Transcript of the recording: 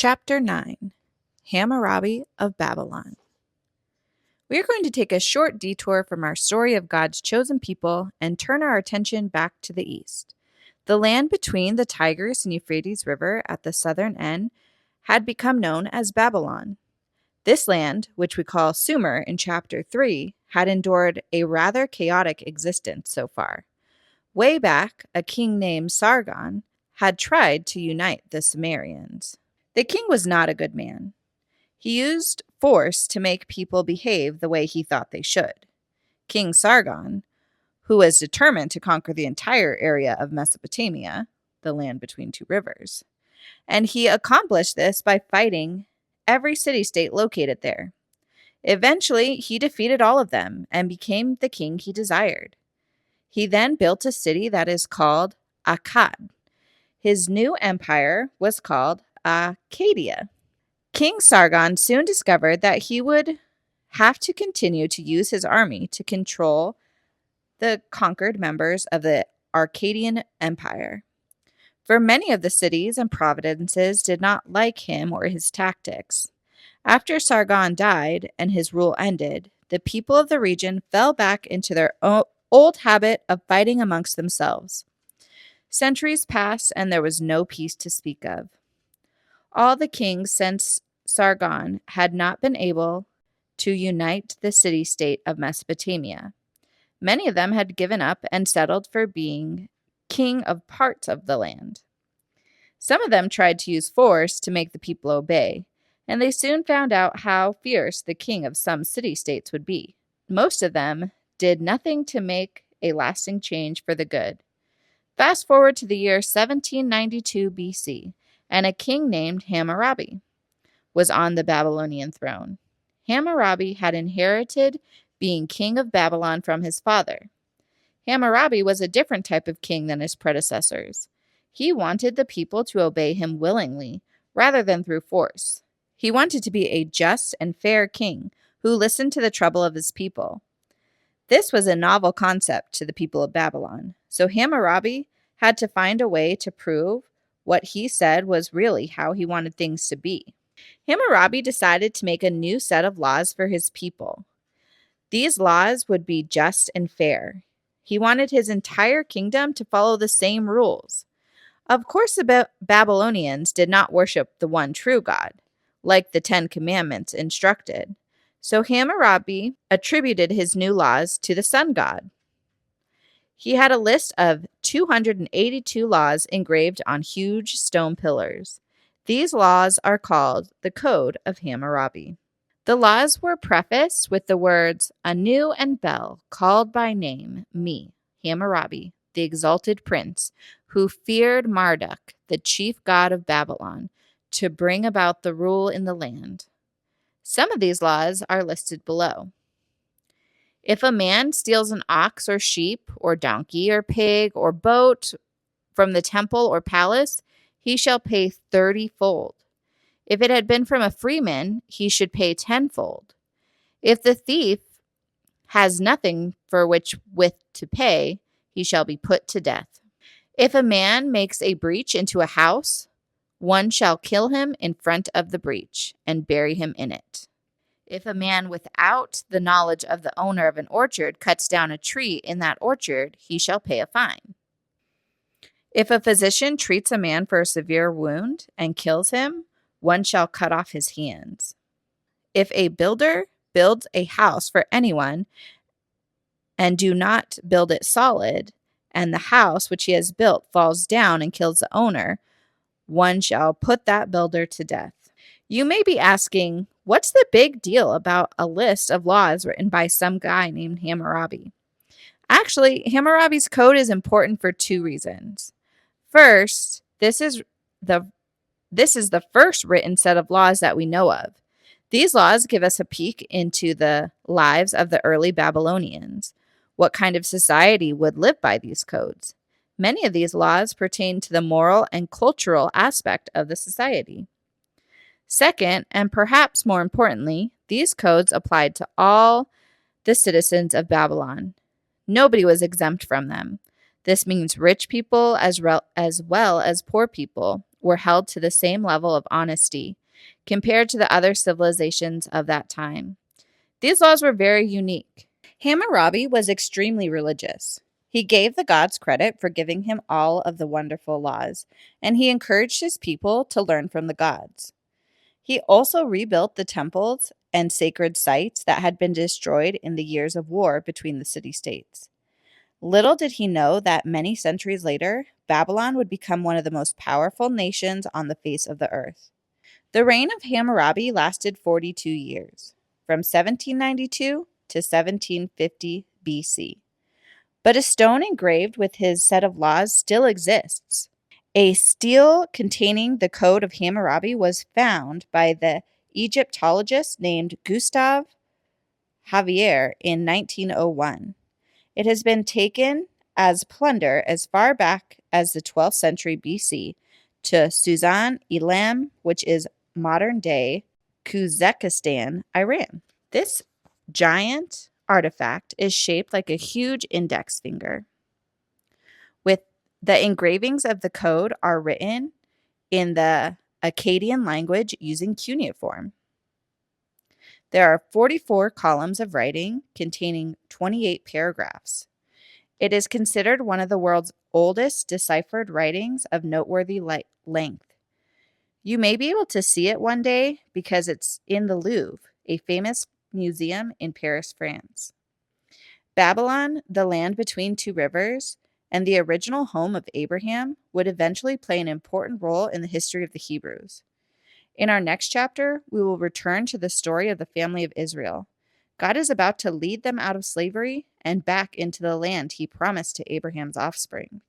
Chapter 9 Hammurabi of Babylon. We are going to take a short detour from our story of God's chosen people and turn our attention back to the east. The land between the Tigris and Euphrates River at the southern end had become known as Babylon. This land, which we call Sumer in Chapter 3, had endured a rather chaotic existence so far. Way back, a king named Sargon had tried to unite the Sumerians. The king was not a good man. He used force to make people behave the way he thought they should. King Sargon, who was determined to conquer the entire area of Mesopotamia, the land between two rivers, and he accomplished this by fighting every city-state located there. Eventually, he defeated all of them and became the king he desired. He then built a city that is called Akkad. His new empire was called Achadia. King Sargon soon discovered that he would have to continue to use his army to control the conquered members of the Akkadian Empire. For many of the cities and provinces did not like him or his tactics. After Sargon died and his rule ended, the people of the region fell back into their old habit of fighting amongst themselves. Centuries passed and there was no peace to speak of. All the kings since Sargon had not been able to unite the city-state of Mesopotamia. Many of them had given up and settled for being king of parts of the land. Some of them tried to use force to make the people obey, and they soon found out how fierce the king of some city-states would be. Most of them did nothing to make a lasting change for the good. Fast forward to the year 1792 BC, and a king named Hammurabi was on the Babylonian throne. Hammurabi had inherited being king of Babylon from his father. Hammurabi was a different type of king than his predecessors. He wanted the people to obey him willingly, rather than through force. He wanted to be a just and fair king who listened to the trouble of his people. This was a novel concept to the people of Babylon, so Hammurabi had to find a way to prove what he said was really how he wanted things to be. Hammurabi decided to make a new set of laws for his people. These laws would be just and fair. He wanted his entire kingdom to follow the same rules. Of course, the Babylonians did not worship the one true God, like the 10 Commandments instructed. So Hammurabi attributed his new laws to the sun god. He had a list of 282 laws engraved on huge stone pillars. These laws are called the Code of Hammurabi. The laws were prefaced with the words, Anu and Bel, called by name, me, Hammurabi, the exalted prince, who feared Marduk, the chief god of Babylon, to bring about the rule in the land. Some of these laws are listed below. If a man steals an ox or sheep or donkey or pig or boat from the temple or palace, he shall pay 30-fold. If it had been from a freeman, he should pay 10-fold. If the thief has nothing for which with to pay, he shall be put to death. If a man makes a breach into a house, one shall kill him in front of the breach and bury him in it. If a man without the knowledge of the owner of an orchard cuts down a tree in that orchard, he shall pay a fine. If a physician treats a man for a severe wound and kills him, one shall cut off his hands. If a builder builds a house for anyone and do not build it solid, and the house which he has built falls down and kills the owner, one shall put that builder to death. You may be asking, what's the big deal about a list of laws written by some guy named Hammurabi? Actually, Hammurabi's code is important for two reasons. First, this is the first written set of laws that we know of. These laws give us a peek into the lives of the early Babylonians. What kind of society would live by these codes? Many of these laws pertain to the moral and cultural aspect of the society. Second, and perhaps more importantly, these codes applied to all the citizens of Babylon. Nobody was exempt from them. This means rich people as well as poor people, were held to the same level of honesty compared to the other civilizations of that time. These laws were very unique. Hammurabi was extremely religious. He gave the gods credit for giving him all of the wonderful laws, and he encouraged his people to learn from the gods. He also rebuilt the temples and sacred sites that had been destroyed in the years of war between the city-states. Little did he know that many centuries later, Babylon would become one of the most powerful nations on the face of the earth. The reign of Hammurabi lasted 42 years, from 1792 to 1750 BC. But a stone engraved with his set of laws still exists. A stele containing the Code of Hammurabi was found by the Egyptologist named Gustave Javier in 1901. It has been taken as plunder as far back as the 12th century BC to Suzan Elam, which is modern-day Kazakhstan, Iran. This giant artifact is shaped like a huge index finger. With the engravings of the code are written in the Akkadian language using cuneiform. There are 44 columns of writing containing 28 paragraphs. It is considered one of the world's oldest deciphered writings of noteworthy length. You may be able to see it one day because it's in the Louvre, a famous museum in Paris, France. Babylon, the land between two rivers, and the original home of Abraham, would eventually play an important role in the history of the Hebrews. In our next chapter, we will return to the story of the family of Israel. God is about to lead them out of slavery and back into the land he promised to Abraham's offspring.